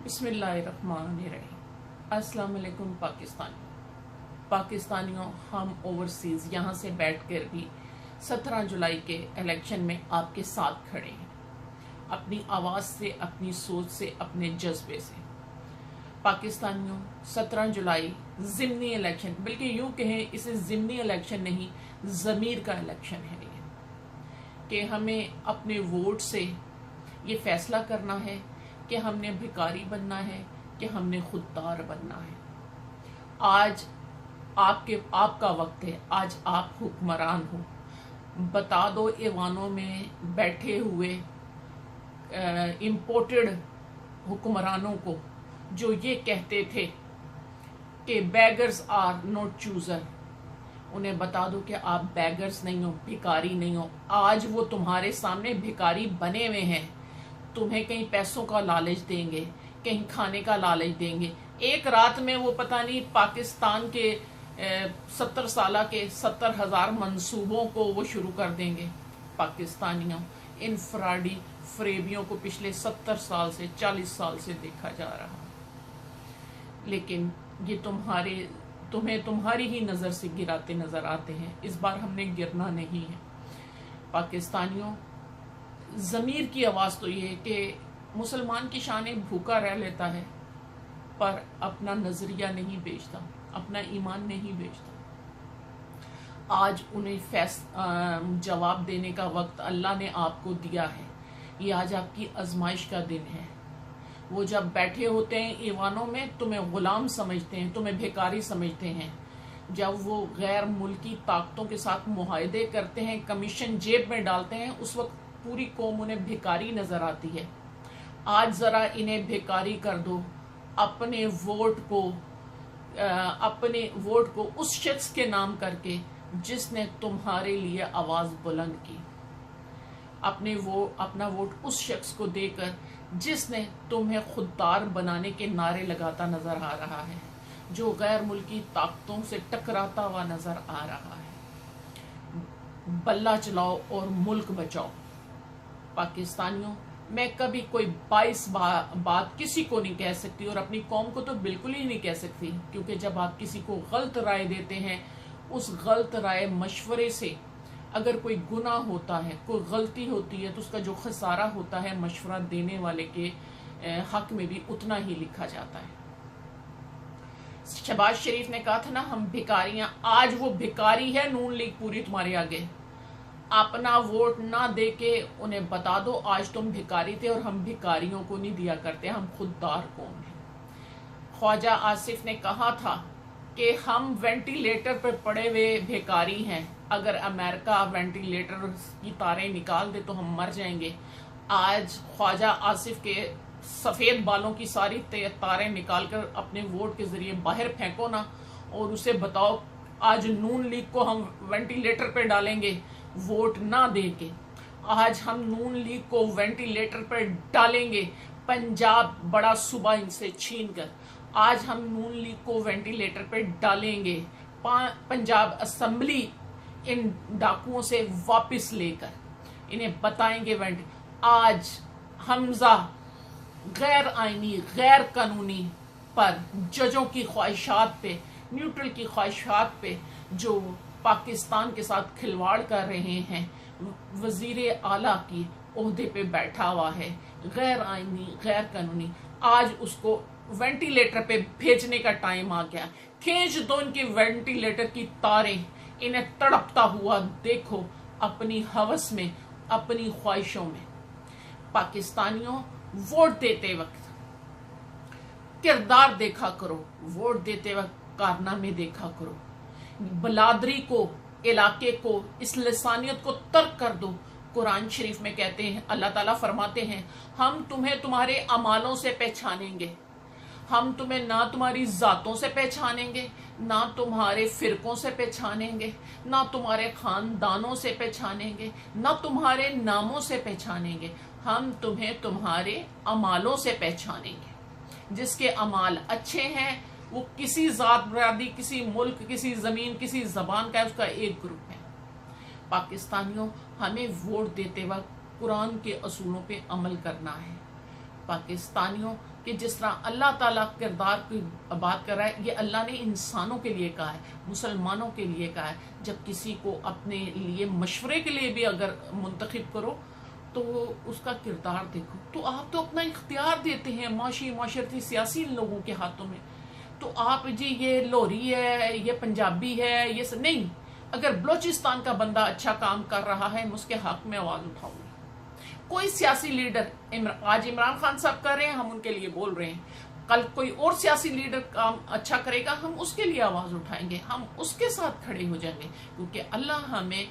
बिस्मिल्लाहिर्रहमानिर्रहीम। अस्सलाम वालेकुम पाकिस्तानियों, हम ओवरसीज़ यहाँ से बैठ कर भी 17 जुलाई के इलेक्शन में आपके साथ खड़े हैं, अपनी आवाज़ से, अपनी सोच से, अपने जज्बे से। पाकिस्तानियों, 17 जुलाई ज़िमनी इलेक्शन, बल्कि यूँ कहें इसे ज़िमनी इलेक्शन नहीं, ज़मीर का इलेक्शन है ये, कि हमें अपने वोट से ये फैसला करना है कि हमने भिखारी बनना है कि हमने खुददार बनना है। आज आपका वक्त है, आज आप हुक्मरान हो। बता दो ईवानों में बैठे हुए इम्पोर्टेड हुक्मरानों को जो ये कहते थे कि बैगर्स आर नॉट चूजर, उन्हें बता दो कि आप बैगर्स नहीं हो, भिखारी नहीं हो। आज वो तुम्हारे सामने भिखारी बने हुए हैं। तुम्हें कहीं पैसों का लालच देंगे, कहीं खाने का लालच देंगे। एक रात में वो पता नहीं पाकिस्तान के 70 साल के 70,000 मंसूबों को वो शुरू कर देंगे। पाकिस्तानियों, इन फ्राडी फरेबियों को पिछले 70 साल से 40 साल से देखा जा रहा, लेकिन ये तुम्हें तुम्हारी ही नज़र से गिराते नजर आते हैं। इस बार हमने गिरना नहीं है। पाकिस्तानियों, ज़मीर की आवाज़ तो ये है कि मुसलमान की शान भूखा रह लेता है पर अपना नज़रिया नहीं बेचता, अपना ईमान नहीं बेचता। आज उन्हें जवाब देने का वक्त अल्लाह ने आपको दिया है। ये आज आपकी आजमाइश का दिन है। वो जब बैठे होते हैं ईवानों में, तुम्हें गुलाम समझते हैं, तुम्हें भिखारी समझते हैं। जब वो गैर मुल्की ताकतों के साथ मुआहदे करते हैं, कमीशन जेब में डालते हैं, उस वक्त पूरी कौम उन्हें भिखारी नजर आती है। आज जरा इन्हें भिखारी कर दो। अपने वोट को उस शख्स के नाम करके जिसने तुम्हारे लिए आवाज बुलंद की। अपना वोट उस शख्स को देकर जिसने तुम्हें खुददार बनाने के नारे लगाता नजर आ रहा है, जो गैर मुल्की ताकतों से टकराता हुआ नजर आ रहा है। बल्ला चलाओ और मुल्क बचाओ। पाकिस्तानियों, मैं कभी कोई 22 बात किसी को नहीं कह सकती और अपनी कौम को तो बिल्कुल ही नहीं कह सकती, क्योंकि जब आप किसी को गलत राय देते हैं, उस गलत राय मशवरे से अगर कोई गुनाह होता है, कोई गलती होती है, तो उसका जो खसारा होता है मशवरा देने वाले के हक में भी उतना ही लिखा जाता है। शहबाज शरीफ ने कहा था ना, हम भिखारियां। आज वो भिखारी है नून लीग पूरी तुम्हारे आगे। अपना वोट ना दे के उन्हें बता दो आज तुम भिखारी थे और हम भिखारियों को नहीं दिया करते, हम खुददार कौन हैं। ख्वाजा आसिफ ने कहा था कि हम वेंटिलेटर पर पड़े हुए भिखारी हैं, अगर अमेरिका वेंटिलेटर की तारें निकाल दे तो हम मर जाएंगे। आज ख्वाजा आसिफ के सफ़ेद बालों की सारी तारें निकालकर अपने वोट के जरिए बाहर फेंको ना, और उसे बताओ आज नून लीग को हम वेंटिलेटर पर डालेंगे वोट ना दे के। आज हम नून लीग को वेंटिलेटर पर डालेंगे पंजाब बड़ा सूबा इनसे छीन कर। आज हम नून लीग को वेंटिलेटर पर डालेंगे पंजाब असेंबली इन डाकुओं से वापस लेकर। इन्हें बताएंगे आज हमजा गैर आईनी, गैर कानूनी पर जजों की ख्वाहिशात पे, न्यूट्रल की ख्वाहिशात पे जो पाकिस्तान के साथ खिलवाड़ कर रहे हैं, वजीर आला की ओहदे पे बैठा हुआ है, गैर आईनी, गैर कानूनी। आज उसको वेंटिलेटर पे भेजने का टाइम आ गया। खींच दो इनकी वेंटिलेटर की तारें, इन्हें तड़पता हुआ देखो अपनी हवस में, अपनी ख्वाहिशों में। पाकिस्तानियों, वोट देते वक्त किरदार देखा करो, वोट देते वक्त कारनामे देखा करो। बलादरी को, इलाके को, इस लसानियत को तर्क कर दो। कुरान शरीफ में कहते हैं, अल्लाह ताला फरमाते हैं, हम तुम्हें तुम्हारे अमालों से पहचानेंगे। हम तुम्हें ना तुम्हारी जातों से पहचानेंगे, ना तुम्हारे फिरकों से पहचानेंगे, ना तुम्हारे खानदानों से पहचानेंगे, ना तुम्हारे नामों से पहचानेंगे। हम तुम्हें तुम्हारे अमालों से पहचानेंगे। जिसके अमाल अच्छे हैं वो किसी जात बरादरी, किसी मुल्क, किसी जमीन, किसी जबान का है, उसका एक ग्रुप है। पाकिस्तानियों, हमें वोट देते वक्त कुरान के असूलों पे अमल करना है। पाकिस्तानियों कि जिस तरह अल्लाह ताला किरदार की बात कर रहा है, ये अल्लाह ने इंसानों के लिए कहा है, मुसलमानों के लिए कहा है। जब किसी को अपने लिए मशवरे के लिए भी अगर मुंतखब करो तो उसका किरदार देखो। तो आप तो अपना इख्तियार देते हैं माशरती सियासी लोगों के हाथों में। तो आप जी ये लोहरी है, ये पंजाबी है, ये सब नहीं। अगर बलोचिस्तान का बंदा अच्छा काम कर रहा है, मैं उसके हक में आवाज उठाऊंगी। कोई सियासी लीडर, आज इमरान खान साहब कर रहे हैं, हम उनके लिए बोल रहे हैं। कल कोई और सियासी लीडर काम अच्छा करेगा, हम उसके लिए आवाज उठाएंगे, हम उसके साथ खड़े हो जाएंगे, क्योंकि अल्लाह हमें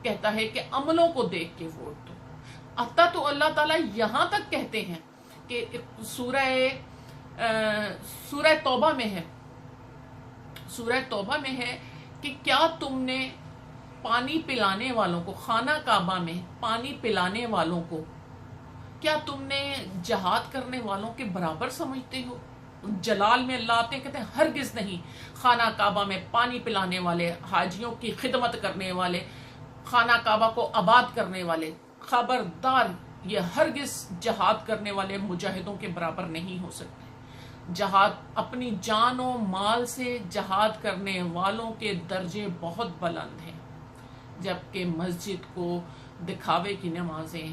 कहता है कि अमलों को देख के वोट दो। अतः तो अल्लाह ताला यहां तक कहते हैं कि सूरह तौबा में है, सूरह तौबा में है कि क्या तुमने पानी पिलाने वालों को, खाना काबा में पानी पिलाने वालों को क्या तुमने जहाद करने वालों के बराबर समझते हो? जलाल में अल्लाह आते कहते हैं हरगिज नहीं। खाना काबा में पानी पिलाने वाले, हाजियों की खिदमत करने वाले, खाना काबा को आबाद करने वाले, खबरदार ये हरगिज जहाद करने वाले मुजाहिदों के बराबर नहीं हो सकते। जहाद अपनी जान और माल से जहाद करने वालों के दर्जे बहुत बुलंद हैं, जबकि मस्जिद को दिखावे की नमाजें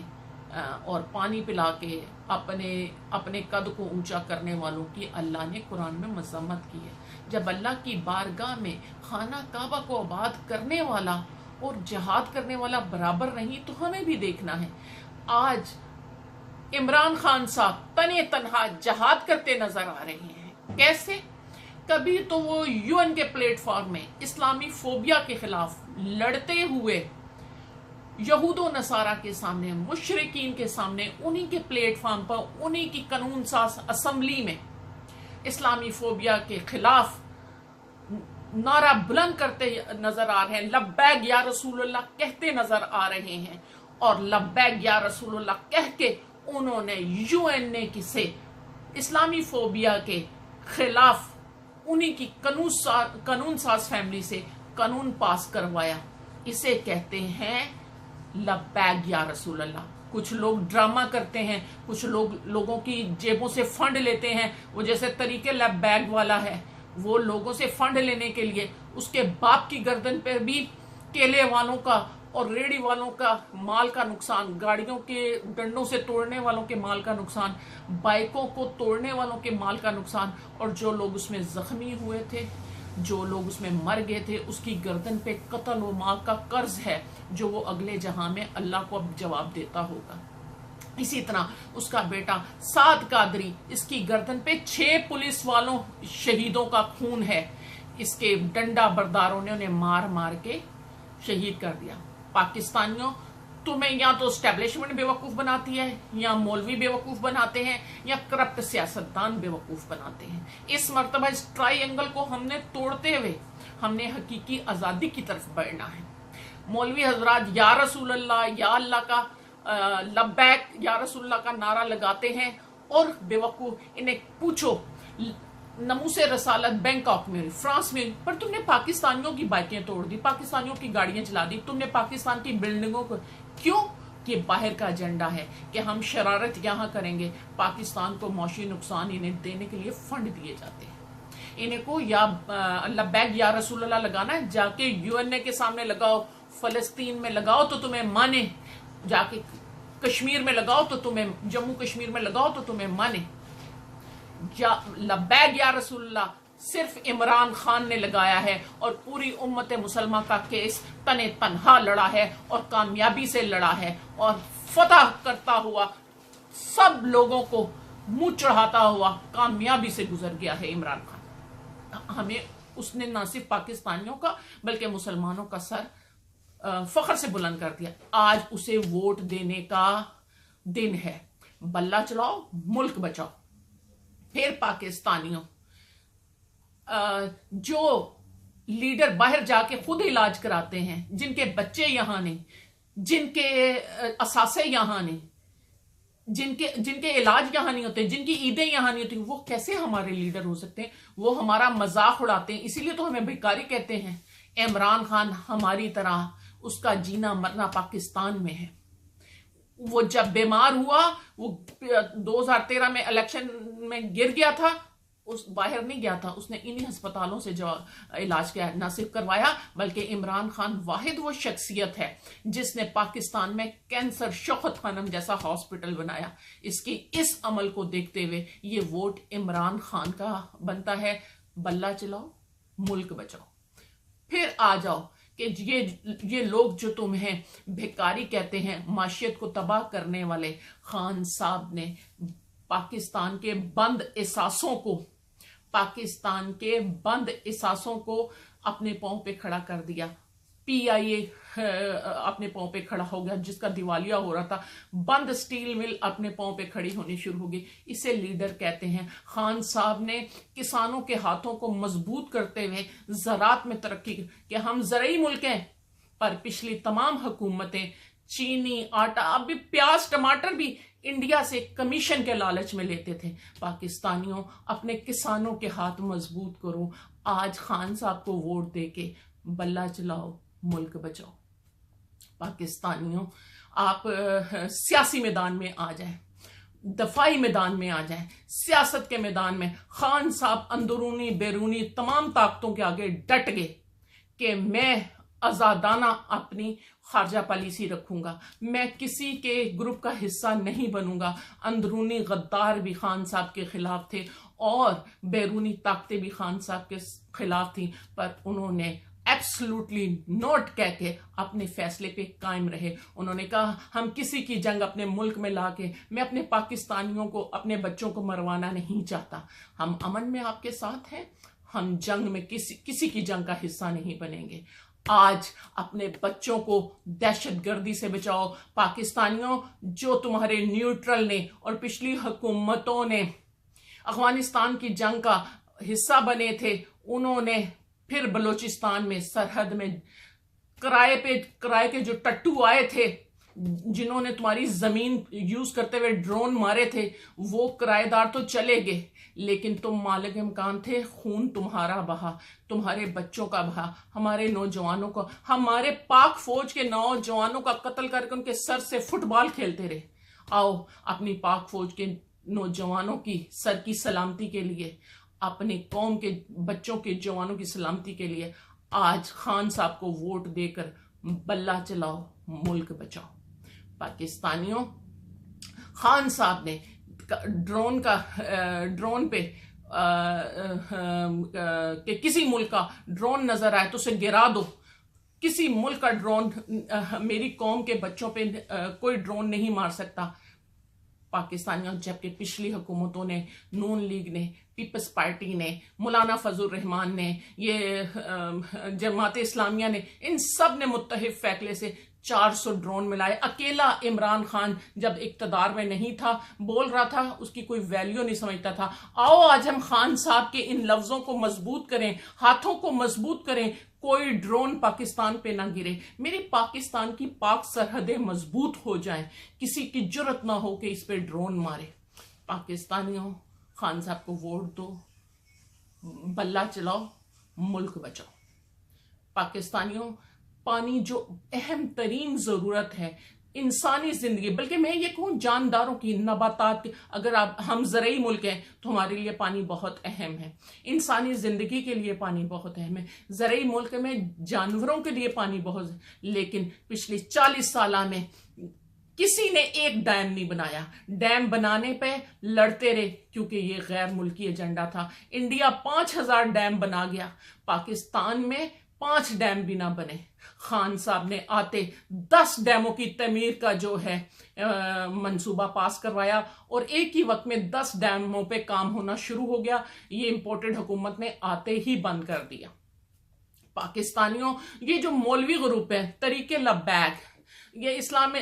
और पानी पिला के अपने कद को ऊंचा करने वालों की अल्लाह ने कुरान में मज़म्मत की है। जब अल्लाह की बारगाह में खाना काबा को आबाद करने वाला और जहाद करने वाला बराबर नहीं, तो हमें भी देखना है। आज इमरान खान साहब तने तनहा जहाद करते नजर आ रहे हैं। कैसे? कभी तो वो यूएन के प्लेटफॉर्म में इस्लामी फोबिया के खिलाफ लड़ते हुए यहूदो नसारा के सामने, मुशरिकीन के सामने, उन्हीं के प्लेटफॉर्म पर, उन्हीं की कानून साज असेंबली में इस्लामी फोबिया के खिलाफ नारा बुलंद करते नजर आ रहे हैं, लब्बैक या रसूलुल्लाह कहते नजर आ रहे हैं। और लब्बैक या रसूलुल्लाह कह के उन्होंने यूएन ने किसे इस्लामी फोबिया के खिलाफ उन्हीं की कानून साज फैमिली से कानून पास करवाया। इसे कहते हैं लब्बैक या रसूलुल्लाह। कुछ लोग ड्रामा करते हैं, कुछ लोगों की जेबों से फंड लेते हैं। वो जैसे तरीके लब्बैक वाला है, वो लोगों से फंड लेने के लिए उसके बाप की गर्दन पर भी केले वालों का और रेडी वालों का माल का नुकसान, गाड़ियों के डंडों से तोड़ने वालों के माल का नुकसान, बाइकों को तोड़ने वालों के माल का नुकसान, और जो लोग उसमें जख्मी हुए थे, जो लोग उसमें मर गए थे, उसकी गर्दन पे कत्ल व माल का कर्ज है, जो वो अगले जहां में अल्लाह को अब जवाब देता होगा। इसी तरह उसका बेटा साद कादरी, इसकी गर्दन पे 6 पुलिस वालों शहीदों का खून है। इसके डंडा बरदारों ने उन्हें मार मार के शहीद कर दिया। पाकिस्तानियों, तुम्हें या तो स्टैब्लिशमेंट बेवकूफ बनाती है, या मौलवी बेवकूफ बनाते हैं, या करप्ट सियासतदान बेवकूफ बनाते हैं। इस मर्तबा इस ट्राइएंगल को हमने तोड़ते हुए हमने हकीकी आजादी की तरफ बढ़ना है। मौलवी हजरात या रसूल अल्लाह या अल्लाह का लब्बैक या रसूलुल्लाह का नारा लगाते हैं, और बेवकूफ इन्हें पूछो नमूसे रसालत बैंकॉक में, फ्रांस में, पर तुमने पाकिस्तानियों की बाइकें तोड़ दी, पाकिस्तानियों की गाड़ियां जला दी, तुमने पाकिस्तान की बिल्डिंगों को क्यों? कि बाहर का एजेंडा है कि हम शरारत यहां करेंगे। पाकिस्तान को मौशी नुकसान इन्हें देने के लिए फंड दिए जाते हैं। इन्हें को या लब्बैक या रसूलुल्लाह लगाना है, जाके यूएनए के सामने लगाओ, फलस्तीन में लगाओ तो तुम्हें माने, जाके कश्मीर में लगाओ तो तुम्हें, जम्मू कश्मीर में लगाओ तो तुम्हें माने। लब्बैक या रसूलुल्लाह सिर्फ इमरान खान ने लगाया है, और पूरी उम्मत मुसलमान का केस तने तनहा लड़ा है, और कामयाबी से लड़ा है, और फतह करता हुआ सब लोगों को मुंह चढ़ाता हुआ कामयाबी से गुजर गया है इमरान खान। हमें उसने ना सिर्फ पाकिस्तानियों का बल्कि मुसलमानों का सर फख्र से बुलंद कर दिया। आज उसे वोट देने का दिन है। बल्ला चलाओ, मुल्क बचाओ। फिर पाकिस्तानियों, जो लीडर बाहर जाके खुद इलाज कराते हैं, जिनके बच्चे यहां नहीं, जिनके असासे यहां नहीं, जिनके इलाज यहां नहीं होते, जिनकी ईदें यहां नहीं होती, वो कैसे हमारे लीडर हो सकते हैं? वो हमारा मजाक उड़ाते हैं। इसीलिए तो हमें भिखारी कहते हैं। इमरान खान हमारी तरह, उसका जीना मरना पाकिस्तान में है। वो जब बीमार हुआ, वो 2013 में इलेक्शन में गिर गया था, उस बाहर नहीं गया था, उसने इन्हीं अस्पतालों से जो इलाज किया, न सिर्फ करवाया बल्कि इमरान खान वाहिद वो शख्सियत है जिसने पाकिस्तान में कैंसर शौकत खानम जैसा हॉस्पिटल बनाया। इसकी इस अमल को देखते हुए ये वोट इमरान खान का बनता है। बल्ला चलाओ, मुल्क बचाओ। फिर आ जाओ कि ये लोग जो तुम्हें भिखारी कहते हैं, माशियत को तबाह करने वाले, खान साहब ने पाकिस्तान के बंद इसासों को अपने पांव पे खड़ा कर दिया। पीआईए अपने पांव पे खड़ा हो गया, जिसका दिवालिया हो रहा था। बंद स्टील मिल अपने पांव पे खड़ी होनी शुरू हो गई। इसे लीडर कहते हैं। खान साहब ने किसानों के हाथों को मजबूत करते हुए ज़राअत में तरक्की कि हम ज़रूरी मुल्क हैं, पर पिछली तमाम हुकूमतें चीनी, आटा, अभी प्याज, टमाटर भी इंडिया से कमीशन के लालच में लेते थे। पाकिस्तानियों, अपने किसानों के हाथ मजबूत करो। आज खान साहब को वोट देके बल्ला चलाओ, मुल्क बचाओ। पाकिस्तानियों, आप सियासी मैदान में आ जाएं, दफाई मैदान में आ जाएं। सियासत के मैदान में खान साहब अंदरूनी बैरूनी तमाम ताकतों के आगे डट गए कि मैं आजादाना अपनी खारजा पॉलिसी रखूंगा, मैं किसी के ग्रुप का हिस्सा नहीं बनूंगा। अंदरूनी गद्दार भी खान साहब के खिलाफ थे और बैरूनी ताकतें भी खान साहब के खिलाफ थी, पर उन्होंने एब्सोल्युटली नोट कह के अपने फैसले पे कायम रहे। उन्होंने कहा हम किसी की जंग अपने मुल्क में लाके, मैं अपने पाकिस्तानियों को, अपने बच्चों को मरवाना नहीं चाहता। हम अमन में आपके साथ हैं, हम जंग में किसी की जंग का हिस्सा नहीं बनेंगे। आज अपने बच्चों को दहशतगर्दी से बचाओ। पाकिस्तानियों, जो तुम्हारे न्यूट्रल ने और पिछली हुकूमतों ने अफगानिस्तान की जंग का हिस्सा बने थे, उन्होंने फिर बलूचिस्तान में सरहद में किराए के जो टट्टू आए थे, जिन्होंने तुम्हारी जमीन यूज करते हुए ड्रोन मारे थे, वो किराएदार तो चले गए, लेकिन तुम मालिक इम्कान थे। खून तुम्हारा बहा, तुम्हारे बच्चों का बहा, हमारे नौजवानों को, हमारे पाक फौज के नौजवानों का कत्ल करके उनके सर से फुटबॉल खेलते रहे। आओ अपनी पाक फौज के नौजवानों की सर की सलामती के लिए, अपने कौम के बच्चों के जवानों की सलामती के लिए आज खान साहब को वोट देकर बल्ला चलाओ, मुल्क बचाओ। पाकिस्तानियों, खान साहब ने ड्रोन पे कि किसी मुल्क का ड्रोन नजर आए तो उसे गिरा दो। किसी मुल्क का ड्रोन मेरी कौम के बच्चों पे कोई ड्रोन नहीं मार सकता। पाकिस्तानियों, जबकि पिछली हुकूमतों ने, नून लीग ने, पीपल्स पार्टी ने, मौलाना फजल रहमान ने, ये जमात इस्लामिया ने, इन सब ने मुत्तहिद फैसले से 400 ड्रोन मिलाए। अकेला इमरान खान जब इक्तदार में नहीं था, बोल रहा था, उसकी कोई वैल्यू नहीं समझता था। आओ आज हम खान साहब के इन लफ्जों को मजबूत करें, हाथों को मजबूत करें, कोई ड्रोन पाकिस्तान पे ना गिरे, मेरी पाकिस्तान की पाक सरहदें मजबूत हो जाएं, किसी की जुर्रत ना हो कि इस पे ड्रोन मारे। पाकिस्तानियों, खान साहब को वोट दो, बल्ला चलाओ, मुल्क बचाओ। पाकिस्तानियों, पानी जो अहम तरीन जरूरत है इंसानी जिंदगी, बल्कि मैं ये कहूँ जानदारों की, नबातात की, अगर हम ज़रूरी मुल्क हैं तो हमारे लिए पानी बहुत अहम है। इंसानी जिंदगी के लिए पानी बहुत अहम है। ज़रूरी मुल्क में जानवरों के लिए पानी बहुत, लेकिन पिछले 40 साल में किसी ने एक डैम नहीं बनाया। डैम बनाने पे लड़ते रहे क्योंकि ये गैर मुल्की एजेंडा था। इंडिया 5000 डैम बना गया, पाकिस्तान में 5 डैम भी ना बने। खान साहब ने आते 10 डैमों की तमीर का जो है मंसूबा पास करवाया और एक ही वक्त में 10 डैमों पे काम होना शुरू हो गया। ये इंपोर्टेड हुकूमत ने आते ही बंद कर दिया। पाकिस्तानियों, ये जो मौलवी ग्रुप है, तरीके लब्बैक, ये इस्लाम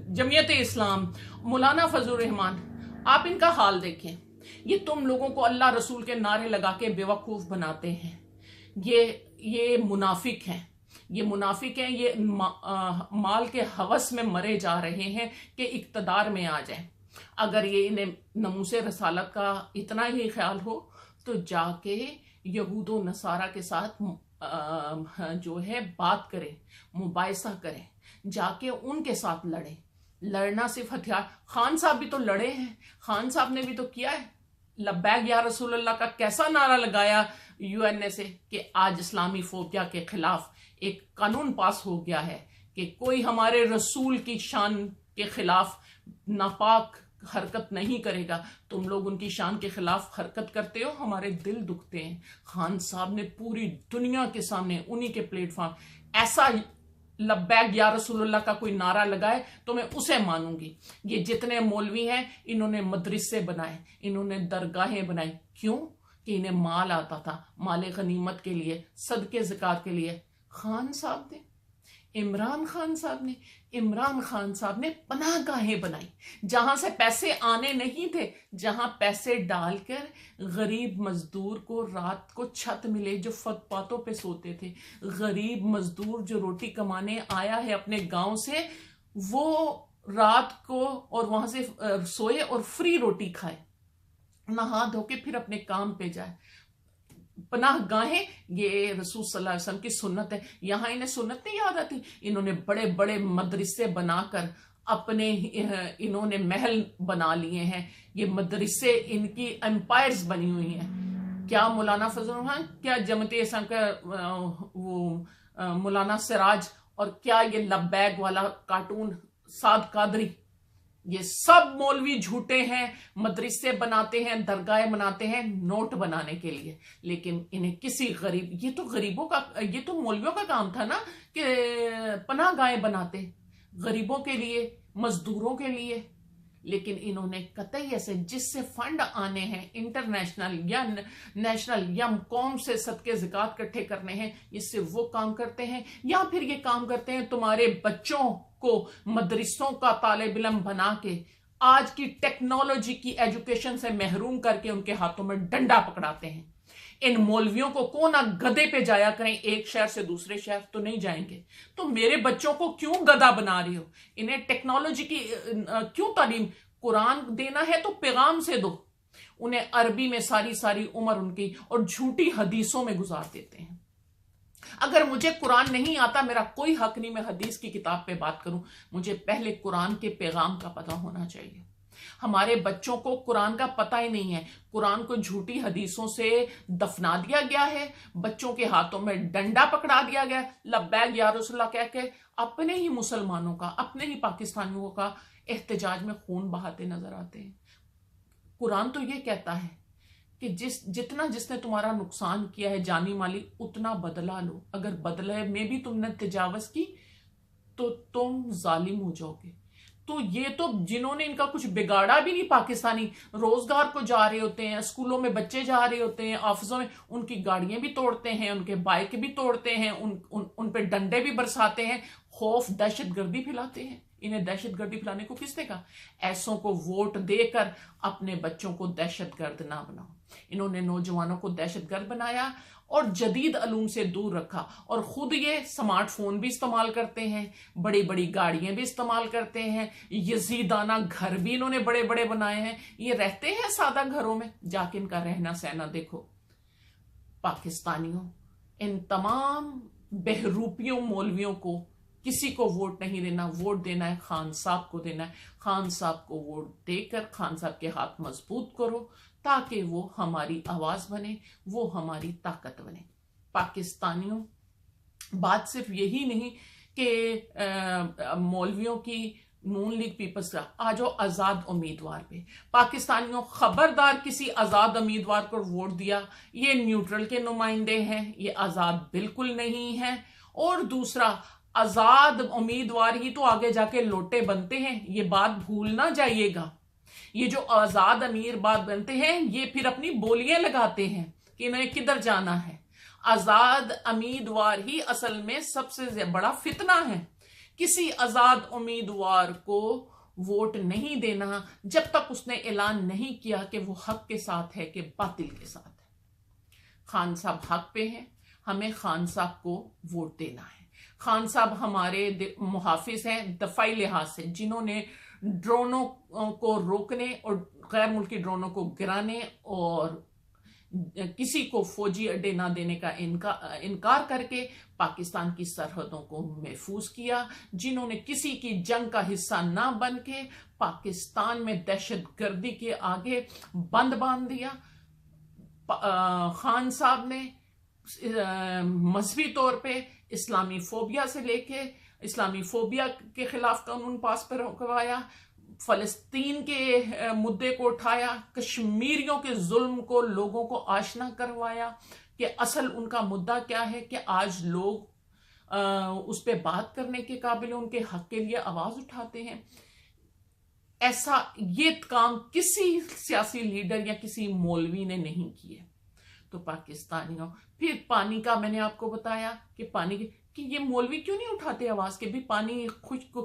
जमीयत इस्लाम, मौलाना फजल रहमान, आप इनका हाल देखें। ये तुम लोगों को अल्लाह रसूल के नारे लगा के बेवकूफ बनाते हैं। ये मुनाफिक हैं, ये मुनाफिक हैं। ये माल के हवस में मरे जा रहे हैं कि इक्तदार में आ जाए। अगर ये इन्हें नमूसे रसालत का इतना ही ख्याल हो तो जाके यहूदो नसारा के साथ जो है बात करें, मुबाइसा करें। जाके उनके साथ लड़े। लड़ना सिर्फ हथियार, खान साहब भी तो लड़े हैं, खान साहब ने भी तो किया है। लब्बैक या रसूल अल्लाह का कैसा नारा लगाया यूएनए से कि आज इस्लामी फोबिया के खिलाफ एक कानून पास हो गया है कि कोई हमारे रसूल की शान के खिलाफ नापाक हरकत नहीं करेगा। तुम लोग उनकी शान के खिलाफ हरकत करते हो, हमारे दिल दुखते हैं। खान साहब ने पूरी दुनिया के सामने उन्हीं के प्लेटफॉर्म ऐसा लब्बैक या रसूलुल्लाह का कोई नारा लगाए तो मैं उसे मानूंगी। ये जितने मौलवी हैं इन्होंने मदरसे बनाए, इन्होंने दरगाहें बनाई, क्यों? कि इन्हें माल आता था, माले गनीमत के लिए, सदके ज़कात के लिए। खान साहब ने, इमरान खान साहब ने पनाहगाहें बनाई जहां से पैसे आने नहीं थे, जहां पैसे डालकर गरीब मजदूर को रात को छत मिले, जो फुटपाथों पे सोते थे। गरीब मजदूर जो रोटी कमाने आया है अपने गांव से, वो रात को और वहां से सोए और फ्री रोटी खाए, नहा धो के फिर अपने काम पे जाए। पनाहगाहें ये रसूल सल्लल्लाहु अलैहि वसल्लम की सुन्नत है। यहां इन्हें सुन्नत नहीं याद आती, इन्होंने बड़े बड़े मदरसे बनाकर अपने इन्होंने महल बना लिए हैं। ये मदरसे इनकी एम्पायर्स बनी हुई हैं। क्या मौलाना फजल रहमान, क्या जमते इस्लाम का वो मौलाना सिराज, और क्या ये लब्बैक वाला कार्टून साद कादरी, ये सब मौलवी झूठे हैं। मदरसे बनाते हैं, दरगाहें बनाते हैं नोट बनाने के लिए, लेकिन इन्हें किसी गरीब, ये तो गरीबों का, ये तो मौलवियों का काम था ना कि पनाहगाहें बनाते गरीबों के लिए, मजदूरों के लिए। लेकिन इन्होंने कतई ऐसे जिससे फंड आने हैं इंटरनेशनल या नेशनल या कौम से सदके ज़कात इकट्ठे करने हैं, इससे वो काम करते हैं। या फिर ये काम करते हैं तुम्हारे बच्चों को मदरसों का तालिब इल्म बना के आज की टेक्नोलॉजी की एजुकेशन से महरूम करके उनके हाथों में डंडा पकड़ाते हैं। इन मौलवियों को कौन ना गधे पे जाया करें, एक शहर से दूसरे शहर तो नहीं जाएंगे, तो मेरे बच्चों को क्यों गधा बना रही हो? इन्हें टेक्नोलॉजी की क्यों तालीम? कुरान देना है तो पैगाम से दो। उन्हें अरबी में सारी सारी उम्र उनकी और झूठी हदीसों में गुजार देते हैं। अगर मुझे कुरान नहीं आता, मेरा कोई हक नहीं मैं हदीस की किताब पे बात करूं, मुझे पहले कुरान के पैगाम का पता होना चाहिए। हमारे बच्चों को कुरान का पता ही नहीं है। कुरान को झूठी हदीसों से दफना दिया गया है, बच्चों के हाथों में डंडा पकड़ा दिया गया, लब्बैक या रसूलुल्लाह कह के अपने ही मुसलमानों का, अपने ही पाकिस्तानियों का एहतजाज में खून बहाते नजर आते हैं। कुरान तो ये कहता है कि जितना जिसने तुम्हारा नुकसान किया है जानी माली, उतना बदला लो। अगर बदले में भी तुमने तजावज की तो तुम जालिम हो जाओगे। तो ये तो जिन्होंने इनका कुछ बिगाड़ा भी नहीं, पाकिस्तानी रोजगार को जा रहे होते हैं, स्कूलों में बच्चे जा रहे होते हैं, ऑफिसों में, उनकी गाड़ियां भी तोड़ते हैं, उनके बाइक भी तोड़ते हैं, उन पे डंडे भी बरसाते हैं, खौफ दहशतगर्दी फैलाते हैं। इन्हें दहशतगर्दी फैलाने को किसने कहा? ऐसों को वोट देकर अपने बच्चों को दहशतगर्द ना बनाओ। इन्होंने नौजवानों को दहशतगर्द बनाया और जदीद अलूम से दूर रखा, और खुद ये स्मार्टफोन भी इस्तेमाल करते हैं, बड़ी बड़ी गाड़ियां भी इस्तेमाल करते हैं, यजीदाना घर भी इन्होंने बड़े बड़े बनाए हैं। ये रहते हैं सादा घरों में, जाके इनका रहना सहना देखो। पाकिस्तानियों, इन तमाम बहरूपियों मौलवियों को किसी को वोट नहीं देना, वोट देना है खान साहब को देना है। खान साहब को वोट देकर खान साहब के हाथ मजबूत करो ताकि वो हमारी आवाज बने, वो हमारी ताकत बने। पाकिस्तानियों, बात सिर्फ यही नहीं कि मौलवियों की नून लीग पीपल्स का, आ जाओ आजाद उम्मीदवार पे। पाकिस्तानियों, खबरदार किसी आजाद उम्मीदवार को वोट दिया, ये न्यूट्रल के नुमाइंदे हैं, ये आजाद बिल्कुल नहीं है। और दूसरा, आजाद उम्मीदवार ही तो आगे जाके लोटे बनते हैं, ये बात भूल ना जाइएगा। ये जो आजाद अमीर बात बनते हैं, ये फिर अपनी बोलियां लगाते हैं कि इन्हें किधर जाना है। आजाद उम्मीदवार ही असल में सबसे बड़ा फितना है। किसी आजाद उम्मीदवार को वोट नहीं देना जब तक उसने ऐलान नहीं किया कि वो हक के साथ है कि बातिल के साथ है। खान साहब हक पे हैं, हमें खान साहब को वोट देना है। खान साहब हमारे मुहाफिज हैं दफाई लिहाज से, जिन्होंने ड्रोनों को रोकने और गैर मुल्की ड्रोनों को गिराने और किसी को फौजी अड्डे ना देने का इनकार करके पाकिस्तान की सरहदों को महफूज किया, जिन्होंने किसी की जंग का हिस्सा ना बन के पाकिस्तान में दहशतगर्दी के आगे बंद बांध दिया। खान साहब ने मजहबी तौर पे इस्लामी फोबिया से लेके इस्लामी फोबिया के खिलाफ कानून पास करवाया, फलस्तीन के मुद्दे को उठाया, कश्मीरियों के जुल्म को लोगों को आशना करवाया कि असल उनका मुद्दा क्या है, कि आज लोग उस पर बात करने के काबिल, उनके हक के लिए आवाज उठाते हैं। ऐसा ये काम किसी सियासी लीडर या किसी मौलवी ने नहीं किया। तो पाकिस्तानियों, फिर पानी का मैंने आपको बताया कि पानी कि ये मौलवी क्यों नहीं उठाते आवाज के भी पानी खुश्क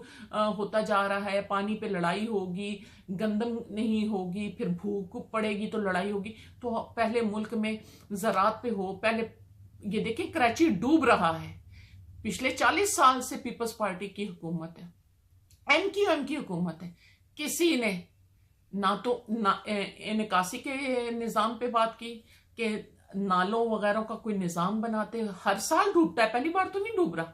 होता जा रहा है, पानी पे लड़ाई होगी, गंदम नहीं होगी, फिर भूख पड़ेगी तो लड़ाई होगी। तो पहले मुल्क में ज़रात पे हो, पहले ये देखिए कराची डूब रहा है, पिछले 40 साल से पीपल्स पार्टी की हुकूमत है, MQM की हुकूमत है, किसी ने ना तो निकासी के निज़ाम पे बात की कि नालों वगैरह का कोई निजाम बनाते, हर साल डूबता है, पहली बार तो नहीं डूब रहा,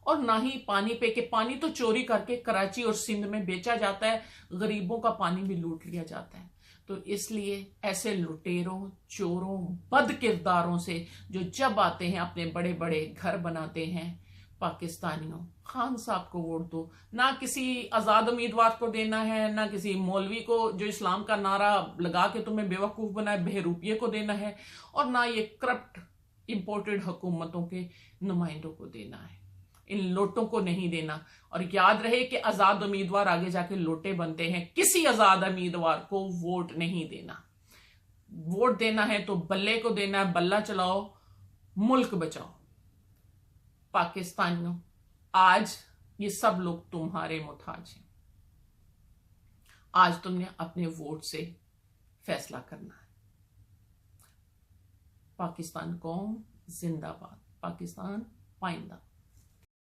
और ना ही पानी पे कि पानी तो चोरी करके कराची और सिंध में बेचा जाता है, गरीबों का पानी भी लूट लिया जाता है। तो इसलिए ऐसे लुटेरों, चोरों, बद किरदारों से जो जब आते हैं अपने बड़े बड़े घर बनाते हैं, पाकिस्तानियों खान साहब को वोट दो, ना किसी आजाद उम्मीदवार को देना है, ना किसी मौलवी को जो इस्लाम का नारा लगा के तुम्हें बेवकूफ बनाए बहरूपिये को देना है, और ना ये करप्ट इंपोर्टेड हुकूमतों के नुमाइंदों को देना है, इन लोटों को नहीं देना। और याद रहे कि आजाद उम्मीदवार आगे जाके लोटे बनते हैं, किसी आजाद उम्मीदवार को वोट नहीं देना। वोट देना है तो बल्ले को देना है, बल्ला चलाओ, मुल्क बचाओ। पाकिस्तानियों, आज ये सब लोग तुम्हारे मुताज हैं, आज तुमने अपने वोट से फैसला करना है। पाकिस्तान कौम जिंदाबाद, पाकिस्तान पाइंदा।